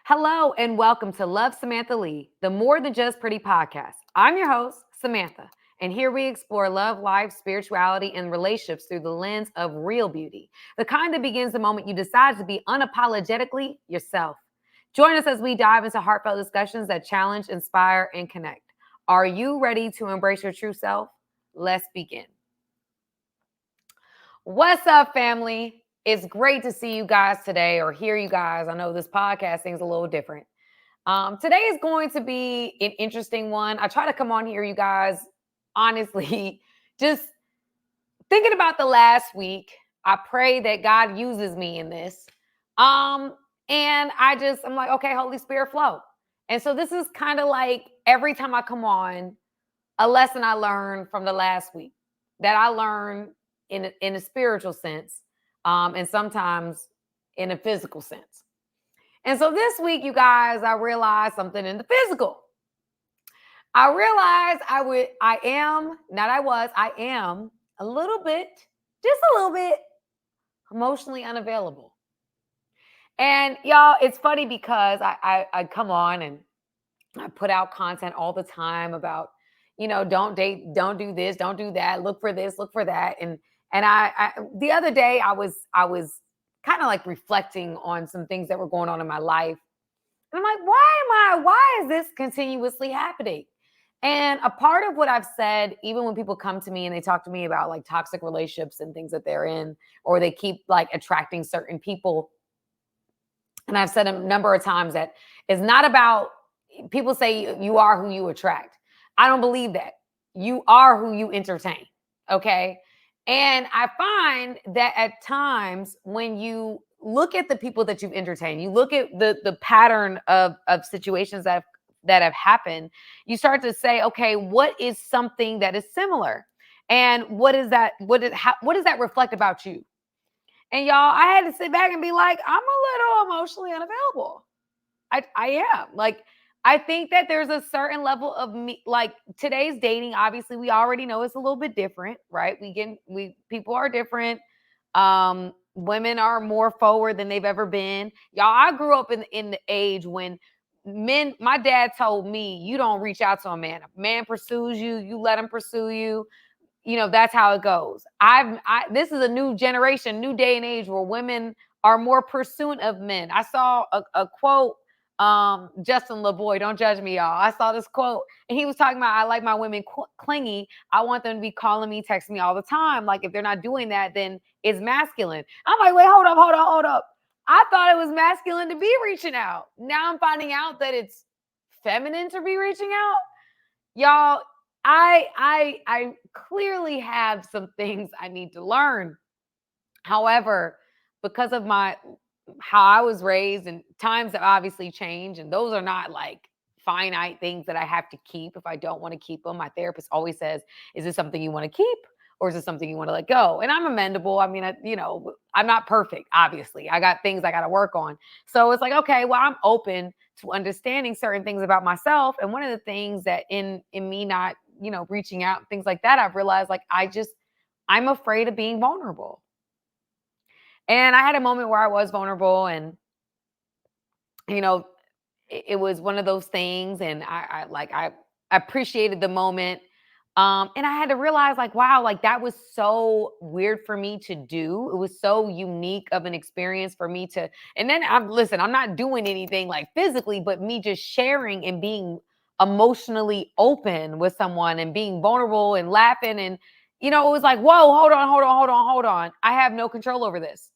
Hello and welcome to Love Samantha Lee, the More Than Just Pretty podcast. I'm your host, Samantha, and here we explore love, life, spirituality, and relationships through the lens of real beauty, the kind that begins the moment you decide to be unapologetically yourself. Join us as we dive into heartfelt discussions that challenge, inspire, and connect. Are you ready to embrace your true self? Let's begin. What's up, family? It's great to see you guys today or hear you guys. I know this podcast thing's a little different. Today is going to be an interesting one. I try to come on here, you guys, honestly, just thinking about the last week. I pray that God uses me in this. And I'm like, okay, Holy Spirit, flow. And so this is kind of like every time I come on, a lesson I learned from the last week that I learned in a spiritual sense, and sometimes in a physical sense. And so this week, you guys, I realized something in the physical. I realized I am a little bit, just a little bit emotionally unavailable. And y'all, it's funny because I come on and I put out content all the time about, don't date, don't do this, don't do that, look for this, look for that. And I the other day I was kind of like reflecting on some things that were going on in my life. And I'm like, why is this continuously happening? And a part of what I've said, even when people come to me and they talk to me about like toxic relationships and things that they're in, or they keep like attracting certain people. And I've said a number of times that it's not about, people say you are who you attract. I don't believe that. You are who you entertain. Okay. And I find that at times when you look at the people that you've entertained, you look at the pattern of situations that have happened, you start to say, okay, what is something that is similar? And what is that? What does that reflect about you? And y'all, I had to sit back and be like, I'm a little emotionally unavailable. I am. Like, I think that there's a certain level of me, like today's dating, obviously we already know it's a little bit different, right? People are different. Women are more forward than they've ever been. Y'all, I grew up in the age when my dad told me, you don't reach out to a man. A man pursues you, you let him pursue you. That's how it goes. This is a new generation, new day and age where women are more pursuant of men. I saw a quote, Justin LeBoy, don't judge me, y'all. I saw this quote and he was talking about, I like my women clingy. I want them to be calling me, texting me all the time. Like if they're not doing that, then it's masculine. I'm like, wait, hold up. I thought it was masculine to be reaching out. Now I'm finding out that it's feminine to be reaching out. Y'all, I clearly have some things I need to learn. However, because of how I was raised, and times have obviously changed, and those are not like finite things that I have to keep if I don't want to keep them. My therapist always says, is this something you want to keep or is it something you want to let go? And I'm amendable. I mean, I'm not perfect, obviously. I got things I got to work on. So it's like, okay, well, I'm open to understanding certain things about myself. And one of the things that in me not, reaching out, things like that, I've realized like I'm afraid of being vulnerable. And I had a moment where I was vulnerable and, you know, it was one of those things. And I appreciated the moment. And I had to realize like, wow, like that was so weird for me to do. It was so unique of an experience for me to, and then I'm not doing anything like physically, but me just sharing and being emotionally open with someone and being vulnerable and laughing. And, it was like, whoa, hold on. I have no control over this.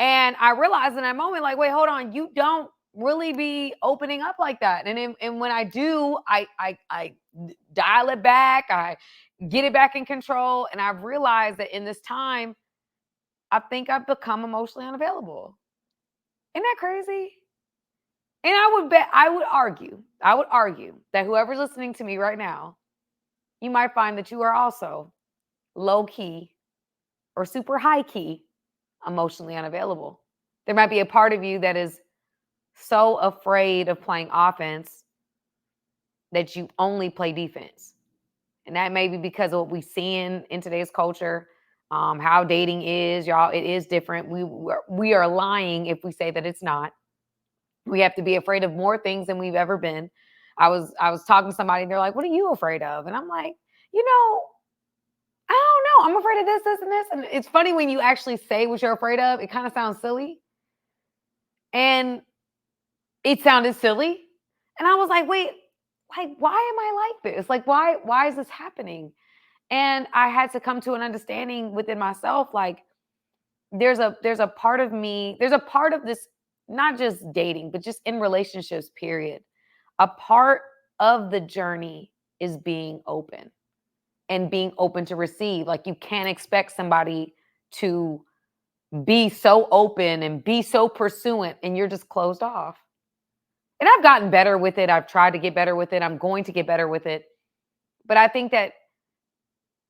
And I realized in that moment, like, wait, hold on, you don't really be opening up like that. And when I do, I dial it back, I get it back in control. And I've realized that in this time, I think I've become emotionally unavailable. Isn't that crazy? And I would argue that whoever's listening to me right now, you might find that you are also low key or super high key emotionally unavailable. There might be a part of you that is so afraid of playing offense that you only play defense. And that may be because of what we see in today's culture, how dating is, y'all. It is different. We are lying if we say that it's not. We have to be afraid of more things than we've ever been. I was talking to somebody and they're like, "What are you afraid of?" And I'm like, you know, I don't know. I'm afraid of this, and this. And it's funny when you actually say what you're afraid of, it kind of sounds silly. And it sounded silly. And I was like, wait, like, why am I like this? Like, why is this happening? And I had to come to an understanding within myself, like, there's a part of me, there's a part of this, not just dating, but just in relationships, period. A part of the journey is being open and being open to receive. Like, you can't expect somebody to be so open and be so pursuant and you're just closed off. And I've gotten better with it. I've tried to get better with it. I'm going to get better with it. But I think that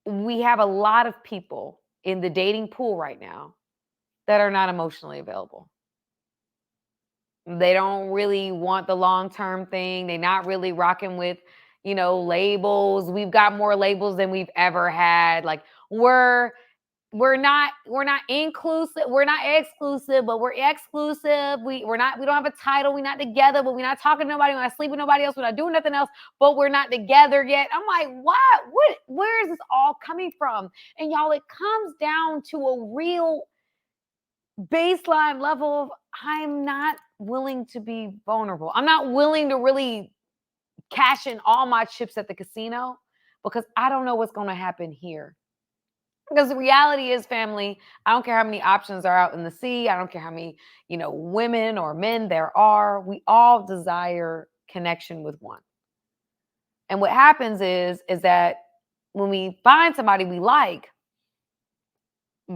we have a lot of people in the dating pool right now that are not emotionally available. They don't really want the long-term thing. They're not really rocking with, labels. We've got more labels than we've ever had. Like, we're not inclusive, we're not exclusive, but we're exclusive. We don't have a title, we're not together, but we're not talking to nobody, we're not sleeping with nobody else, we're not doing nothing else, but we're not together yet. I'm like, where is this all coming from? And y'all, it comes down to a real baseline level of, I'm not willing to be vulnerable. I'm not willing to really cash in all my chips at the casino because I don't know what's going to happen here. Because the reality is, family, I don't care how many options are out in the sea. I don't care how many, women or men there are. We all desire connection with one. And what happens is that when we find somebody we like,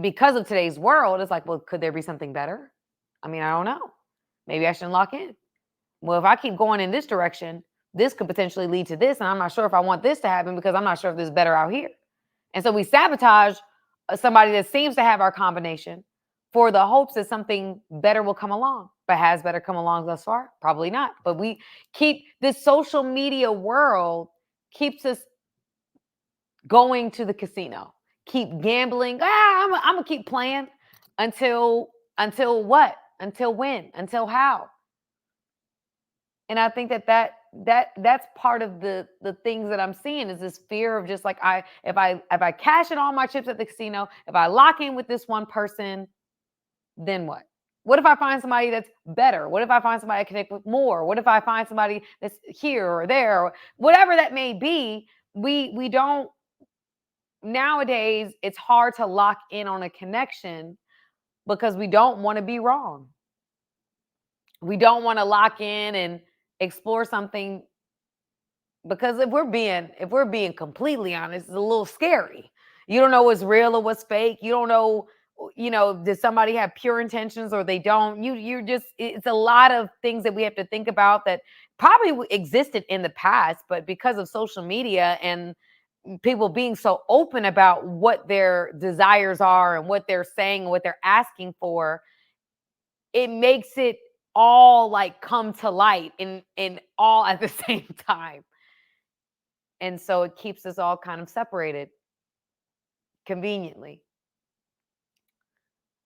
because of today's world, it's like, well, could there be something better? I mean, I don't know. Maybe I shouldn't lock in. Well, if I keep going in this direction, this could potentially lead to this. And I'm not sure if I want this to happen because I'm not sure if this is better out here. And so we sabotage somebody that seems to have our combination for the hopes that something better will come along. But has better come along thus far? Probably not. But we keep this social media world keeps us going to the casino, keep gambling. I'm gonna keep playing until what? Until when? Until how? And I think that's part of the things that I'm seeing is this fear of just like, if I cash in all my chips at the casino, if I lock in with this one person, then what? What if I find somebody that's better? What if I find somebody I connect with more? What if I find somebody that's here or there, or whatever that may be? We don't, nowadays it's hard to lock in on a connection because we don't want to be wrong. We don't want to lock in and explore something because if we're being completely honest, it's a little scary. You don't know what's real or what's fake. You don't know, does somebody have pure intentions or they don't? You're just, it's a lot of things that we have to think about that probably existed in the past, but because of social media and people being so open about what their desires are and what they're saying and what they're asking for, it makes it all like come to light in all at the same time. And so it keeps us all kind of separated conveniently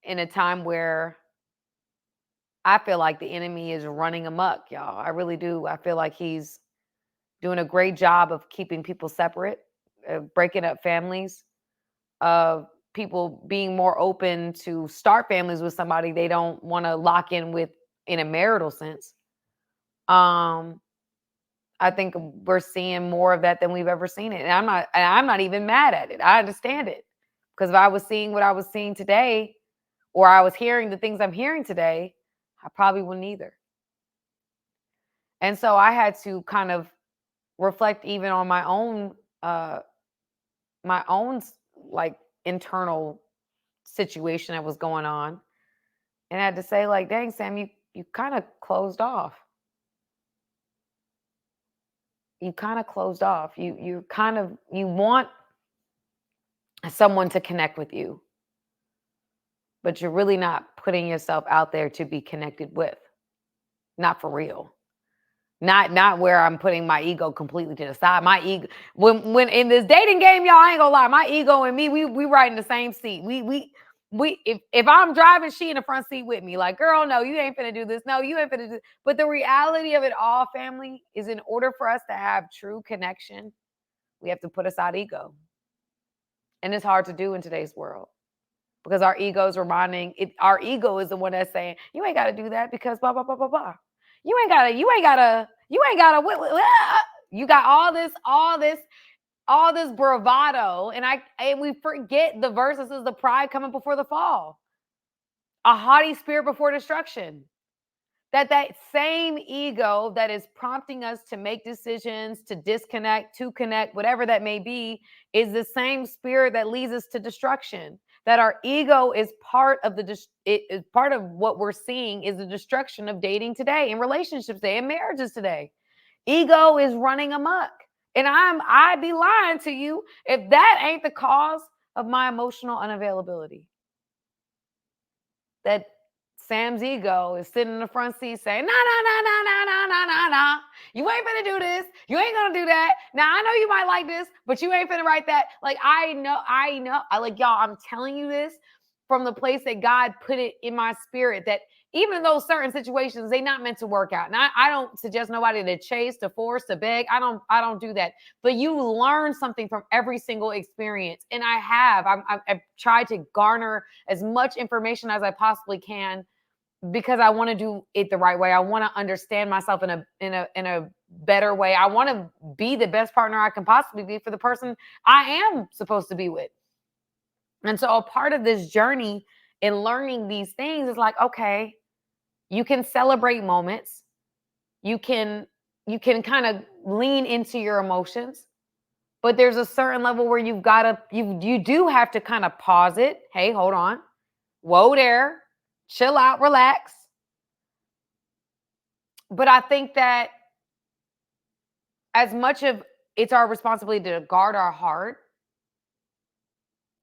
in a time where I feel like the enemy is running amok, y'all. I really do. I feel like he's doing a great job of keeping people separate, breaking up families, of people being more open to start families with somebody they don't want to lock in with in a marital sense. I think we're seeing more of that than we've ever seen it. And I'm not even mad at it. I understand it. Because if I was seeing what I was seeing today, or I was hearing the things I'm hearing today, I probably wouldn't either. And so I had to kind of reflect even on my own like internal situation that was going on. And I had to say, like, dang, Sam, you kind of closed off. You kind of closed off. You want someone to connect with you, but you're really not putting yourself out there to be connected with. Not for real. Not where I'm putting my ego completely to the side. My ego, when in this dating game, y'all, I ain't gonna lie, my ego and me, we right in the same seat. If I'm driving, she in the front seat with me. Like, girl, no, you ain't finna do this. No, you ain't finna do this. But the reality of it all, family, is in order for us to have true connection, we have to put aside ego. And it's hard to do in today's world because our ego is reminding it. Our ego is the one that's saying, you ain't got to do that because blah, blah, blah, blah, blah. You ain't gotta, you got all this bravado. And we forget the verses is the pride coming before the fall. A haughty spirit before destruction. That same ego that is prompting us to make decisions, to disconnect, to connect, whatever that may be, is the same spirit that leads us to destruction. That our ego is part of part of what we're seeing is the destruction of dating today, and relationships today, and marriages today. Ego is running amok. And I'd be lying to you if that ain't the cause of my emotional unavailability. That Sam's ego is sitting in the front seat saying, nah. You ain't finna do this. You ain't gonna do that. Now, I know you might like this, but you ain't finna write that. Like, I know. Y'all, I'm telling you this from the place that God put it in my spirit, that even in those certain situations, they're not meant to work out. And I don't suggest nobody to chase, to force, to beg. I don't do that. But you learn something from every single experience. And I have. I've tried to garner as much information as I possibly can because I want to do it the right way. I want to understand myself in a better way. I want to be the best partner I can possibly be for the person I am supposed to be with. And so a part of this journey in learning these things is like, okay, you can celebrate moments. You can kind of lean into your emotions, but there's a certain level where you do have to kind of pause it. Hey, hold on. Whoa there. Chill out, relax. But I think that as much of it's our responsibility to guard our heart,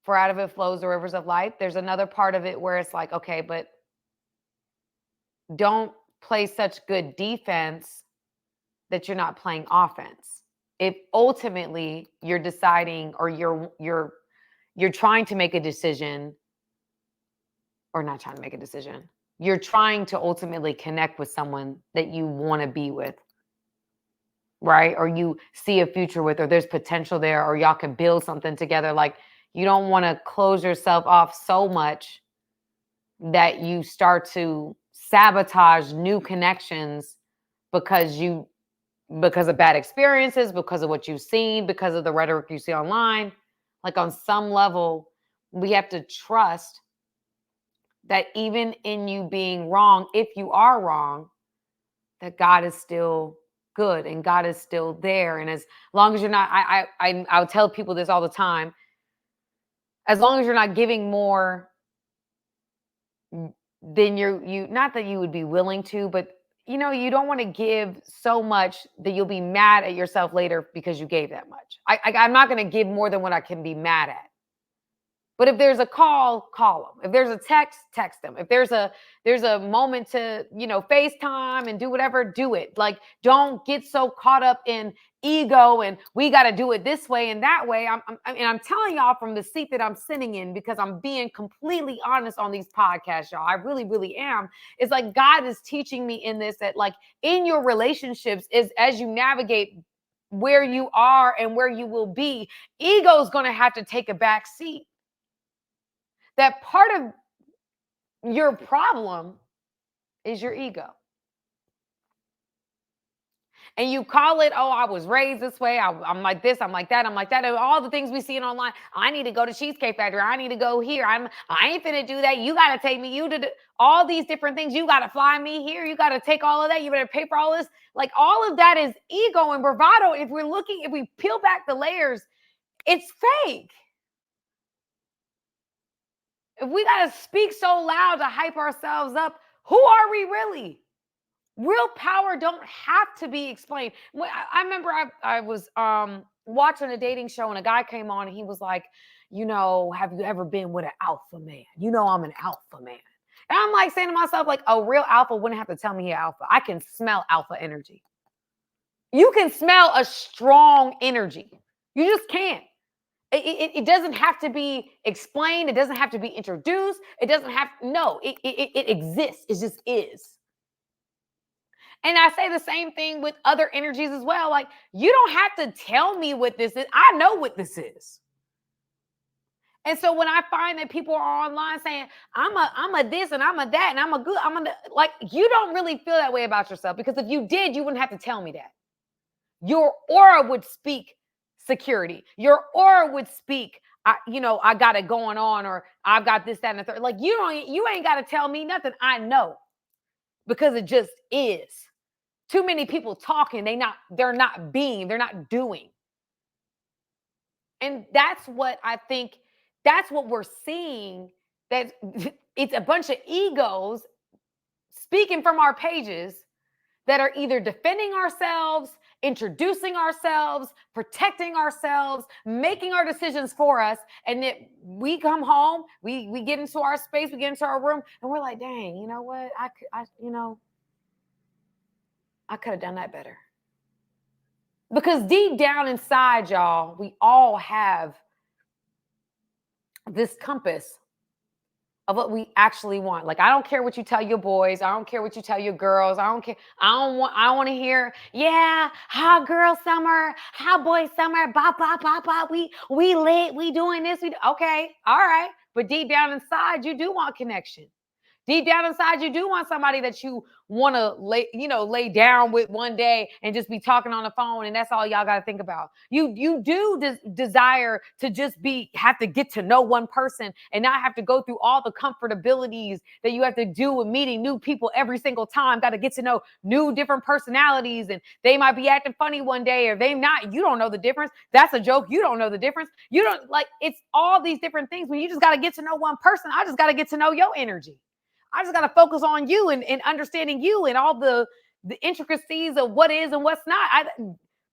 for out of it flows the rivers of life, there's another part of it where it's like, okay, but don't play such good defense that you're not playing offense. If ultimately you're deciding or you're trying to make a decision, or not trying to make a decision, you're trying to ultimately connect with someone that you want to be with, right? Or you see a future with, or there's potential there, or y'all can build something together. Like, you don't want to close yourself off so much that you start to sabotage new connections because of bad experiences, because of what you've seen, because of the rhetoric you see online. Like, on some level, we have to trust that even in you being wrong, if you are wrong, that God is still good and God is still there. And as long as you're not, I'll tell people this all the time, as long as you're not giving more than you not that you would be willing to, but you don't want to give so much that you'll be mad at yourself later because you gave that much. I'm not going to give more than what I can be mad at. But if there's a call them. If there's a text them. If there's a moment to, FaceTime and do whatever, do it. Like, don't get so caught up in ego and we got to do it this way and that way. I'm telling y'all from the seat that I'm sitting in, because I'm being completely honest on these podcasts, y'all. I really, really am. It's like God is teaching me in this, that like in your relationships, is as you navigate where you are and where you will be, ego is going to have to take a back seat. That part of your problem is your ego. And you call it, oh, I was raised this way. I'm like this, I'm like that, I'm like that. And all the things we see online. I need to go to Cheesecake Factory. I need to go here. I ain't finna do that. You got to take me. You did all these different things. You got to fly me here. You got to take all of that. You better pay for all this. Like, all of that is ego and bravado. If we peel back the layers, it's fake. If we got to speak so loud to hype ourselves up, who are we really? Real power don't have to be explained. I remember I was watching a dating show and a guy came on and he was like, have you ever been with an alpha man? I'm an alpha man. And I'm like saying to myself, like, a real alpha wouldn't have to tell me he's alpha. I can smell alpha energy. You can smell a strong energy. You just can't. It doesn't have to be explained. It doesn't have to be introduced. It doesn't have, no, it exists. It just is. And I say the same thing with other energies as well. Like, you don't have to tell me what this is. I know what this is. And so when I find that people are online saying, I'm a this and I'm a that and I'm a good, like, you don't really feel that way about yourself, because if you did, you wouldn't have to tell me that. Your aura would speak security. Your aura would speak, I got it going on, or I've got this, that, and the third. Like, you ain't got to tell me nothing. I know, because it just is. Too many people talking, they're not being, they're not doing. And that's what I think, that's what we're seeing, that it's a bunch of egos speaking from our pages that are either defending ourselves, introducing ourselves, protecting ourselves, making our decisions for us. And then we come home, we get into our space, we get into our room, and we're like, dang, you know what? I could have done that better. Because deep down inside, y'all, we all have this compass of what we actually want. Like, I don't care what you tell your boys. I don't care what you tell your girls. I don't care. I want to hear, yeah, hot girl summer, hot boy summer, bop, bop, bop, bop. We lit, we doing this. Okay, all right. But deep down inside, you do want connection. Deep down inside, you do want somebody that you want to lay down with one day and just be talking on the phone, and that's all y'all got to think about. You do desire to just have to get to know one person and not have to go through all the comfortabilities that you have to do with meeting new people every single time. Got to get to know new different personalities, and they might be acting funny one day, or they not. You don't know the difference. That's a joke. You don't know the difference. You don't, like, it's all these different things. When you just got to get to know one person, I just got to get to know your energy. I just got to focus on you and understanding you and all the intricacies of what is and what's not.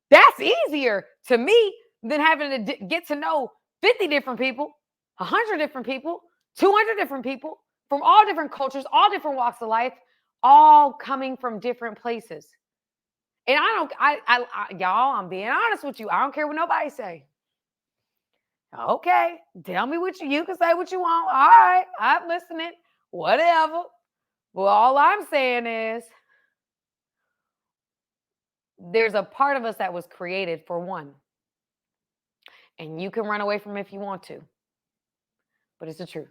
That's easier to me than having to get to know 50 different people, 100 different people, 200 different people from all different cultures, all different walks of life, all coming from different places. And y'all, I'm being honest with you. I don't care what nobody say. Okay, tell me what you can say what you want. All right, I'm listening. Whatever. Well, all I'm saying is there's a part of us that was created for one. And you can run away from it if you want to. But it's the truth.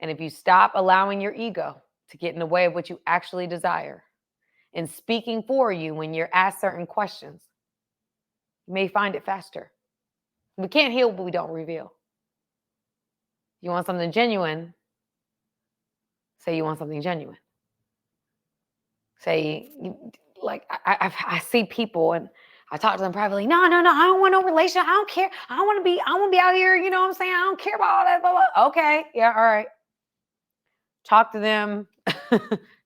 And if you stop allowing your ego to get in the way of what you actually desire and speaking for you when you're asked certain questions, you may find it faster. We can't heal what we don't reveal. You want something genuine? Say you want something genuine. Say, like, I see people and I talk to them privately. No, I don't want no relationship. I don't care. I want to be out here. You know what I'm saying? I don't care about all that. Blah, blah. Okay. Yeah. All right. Talk to them.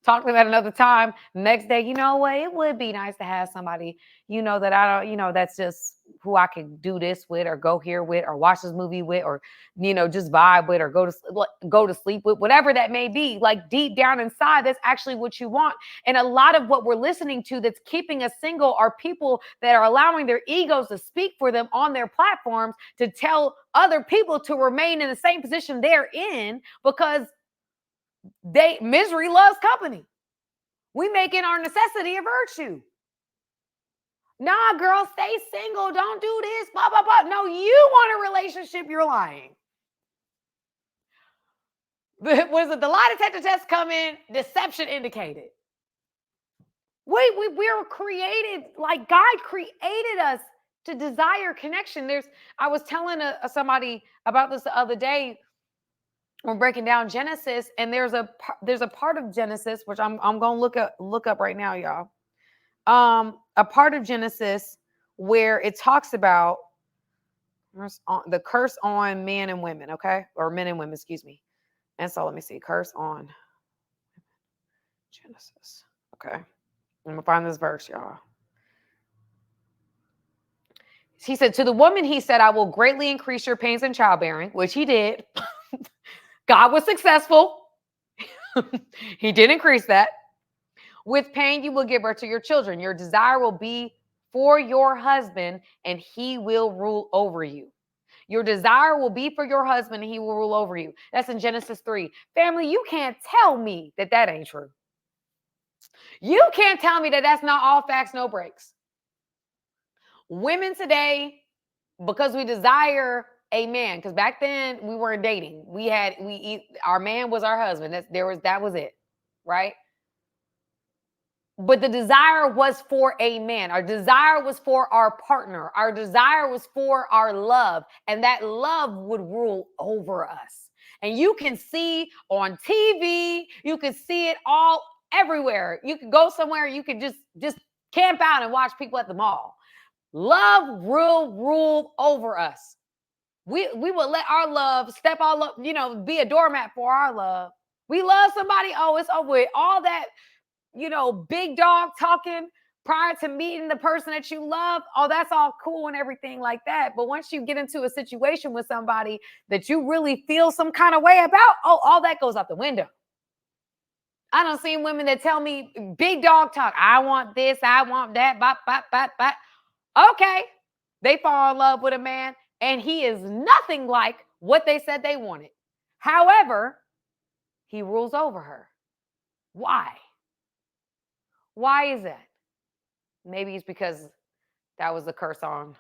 Talk to them at another time. Next day, you know what? It would be nice to have somebody, that I don't, that's just who I can do this with, or go here with, or watch this movie with, or, just vibe with, or go to sleep with, whatever that may be. Like, deep down inside, that's actually what you want. And a lot of what we're listening to that's keeping us single are people that are allowing their egos to speak for them on their platforms to tell other people to remain in the same position they're in, because misery loves company. We make it our necessity a virtue. Nah, girl, stay single. Don't do this. Blah, blah, blah. No, you want a relationship. You're lying. Was it the lie detector test come in? Deception indicated. We're created, like, God created us to desire connection. I was telling somebody about this the other day. We're breaking down Genesis, and there's a part of Genesis which I'm going to look up right now, y'all. A part of Genesis where it talks about the curse on men and women, okay, or men and women, excuse me. And so let me see, curse on Genesis. Okay, I'm gonna find this verse, y'all. He said, to the woman, he said, I will greatly increase your pains in childbearing, which he did. God was successful. He did increase that. With pain, you will give birth to your children. Your desire will be for your husband and he will rule over you. Your desire will be for your husband and he will rule over you. That's in Genesis 3. Family, you can't tell me that that ain't true. You can't tell me that that's not all facts, no breaks. Women today, because we desire a man, because back then we weren't dating. Our man was our husband. That was it, right? But the desire was for a man. Our desire was for our partner. Our desire was for our love. And that love would rule over us. And you can see on TV, you can see it all everywhere. You can go somewhere, you can just camp out and watch people at the mall. Love will rule over us. We will let our love step all up, be a doormat for our love. We love somebody, oh, it's over with. All that, big dog talking prior to meeting the person that you love. Oh, that's all cool and everything like that. But once you get into a situation with somebody that you really feel some kind of way about, oh, all that goes out the window. I don't see women that tell me big dog talk. I want this, I want that, bop, bop, bop, bop. Okay. They fall in love with a man and he is nothing like what they said they wanted. However, he rules over her. Why? Why is that? Maybe it's because that was the curse on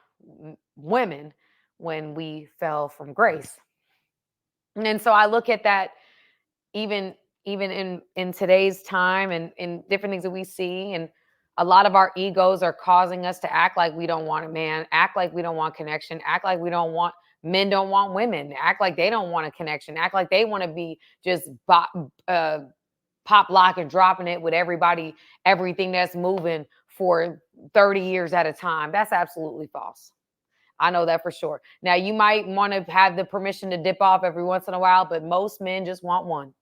women when we fell from grace. And so I look at that even in today's time and in different things that we see, and a lot of our egos are causing us to act like we don't want a man, act like we don't want connection, act like men don't want women, act like they don't want a connection, act like they want to be just pop, lock, and dropping it with everything that's moving for 30 years at a time. That's absolutely false. I know that for sure. Now, you might want to have the permission to dip off every once in a while, but most men just want one.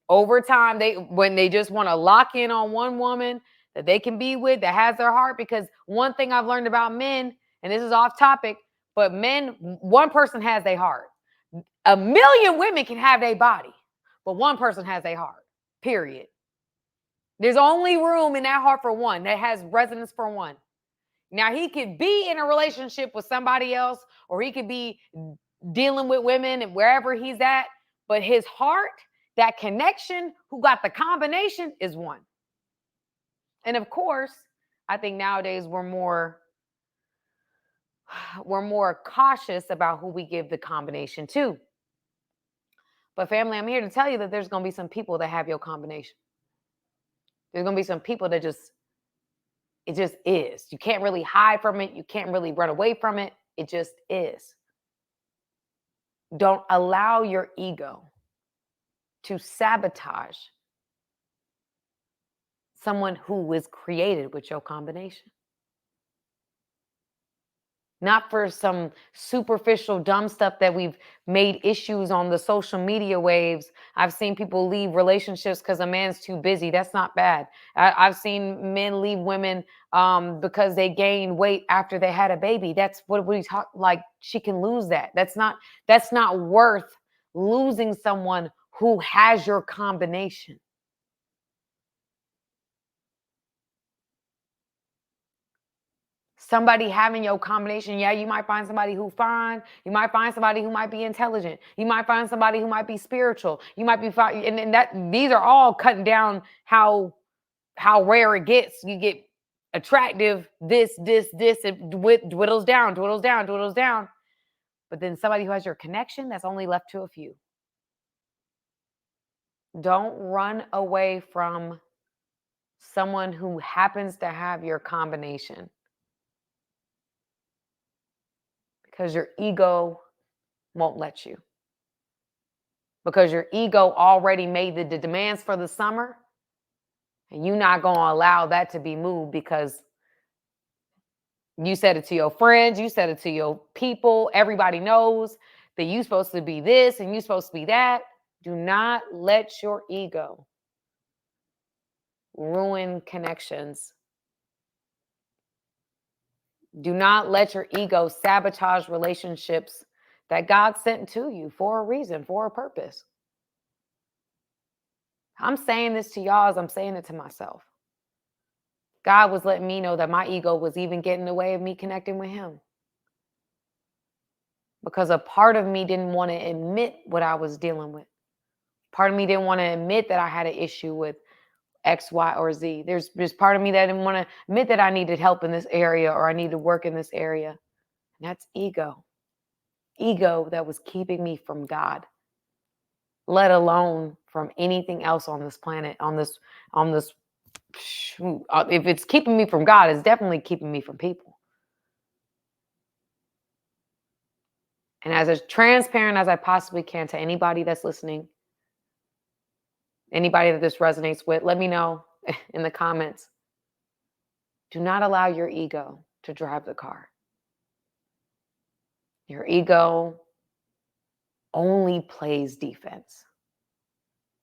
Over time, when they just want to lock in on one woman that they can be with, that has their heart, because one thing I've learned about men, and this is off topic, but men, one person has their heart. 1,000,000 women can have their body, but one person has their heart, period. There's only room in that heart for one, that has resonance for one. Now, he could be in a relationship with somebody else, or he could be dealing with women and wherever he's at, but his heart, that connection, who got the combination, is one. And of course, I think nowadays we're more cautious about who we give the combination to. But family, I'm here to tell you that there's going to be some people that have your combination. There's going to be some people that it just is. You can't really hide from it. You can't really run away from it. It just is. Don't allow your ego to sabotage someone who was created with your combination. Not for some superficial dumb stuff that we've made issues on the social media waves. I've seen people leave relationships because a man's too busy. That's not bad. I've seen men leave women because they gained weight after they had a baby. That's what we talk, like she can lose that. That's not worth losing someone who has your combination. Somebody having your combination, yeah, you might find somebody who's fine. You might find somebody who might be intelligent. You might find somebody who might be spiritual. You might be fine, and that these are all cutting down how rare it gets. You get attractive, this, it dwindles down. But then somebody who has your connection, that's only left to a few. Don't run away from someone who happens to have your combination, because your ego won't let you. Because your ego already made the demands for the summer, and you're not going to allow that to be moved, because you said it to your friends, you said it to your people, everybody knows that you're supposed to be this and you're supposed to be that. Do not let your ego ruin connections. Do not let your ego sabotage relationships that God sent to you for a reason, for a purpose. I'm saying this to y'all as I'm saying it to myself. God was letting me know that my ego was even getting in the way of me connecting with him. Because a part of me didn't want to admit what I was dealing with. Part of me didn't want to admit that I had an issue with X, Y, or Z. There's part of me that didn't want to admit that I needed help in this area or I needed to work in this area. And that's ego. Ego that was keeping me from God, let alone from anything else on this planet, on this, if it's keeping me from God, it's definitely keeping me from people. And as transparent as I possibly can to anybody that's listening, anybody that this resonates with, let me know in the comments. Do not allow your ego to drive the car. Your ego only plays defense.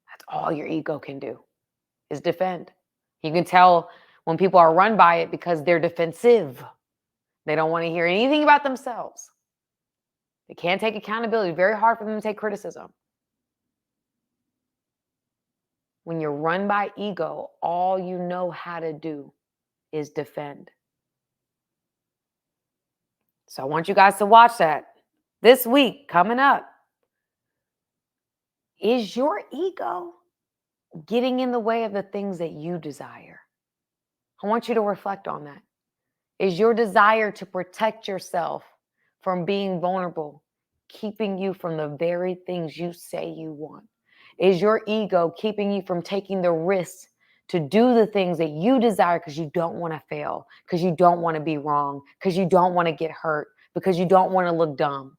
That's all your ego can do, is defend. You can tell when people are run by it because they're defensive. They don't want to hear anything about themselves. They can't take accountability. Very hard for them to take criticism. When you're run by ego, all you know how to do is defend. So I want you guys to watch that this week coming up. Is your ego getting in the way of the things that you desire? I want you to reflect on that. Is your desire to protect yourself from being vulnerable keeping you from the very things you say you want? Is your ego keeping you from taking the risks to do the things that you desire because you don't want to fail, because you don't want to be wrong, because you don't want to get hurt, because you don't want to look dumb?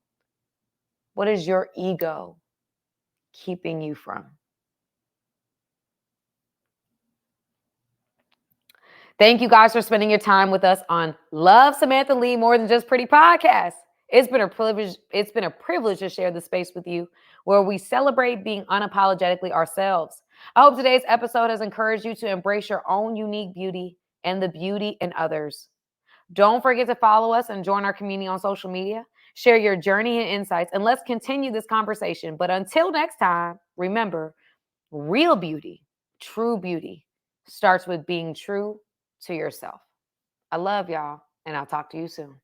What is your ego keeping you from? Thank you guys for spending your time with us on Love Samantha Lee More Than Just Pretty podcast. It's been a privilege to share the space with you where we celebrate being unapologetically ourselves. I hope today's episode has encouraged you to embrace your own unique beauty and the beauty in others. Don't forget to follow us and join our community on social media. Share your journey and insights, and let's continue this conversation. But until next time, remember, real beauty, true beauty, starts with being true to yourself. I love y'all, and I'll talk to you soon.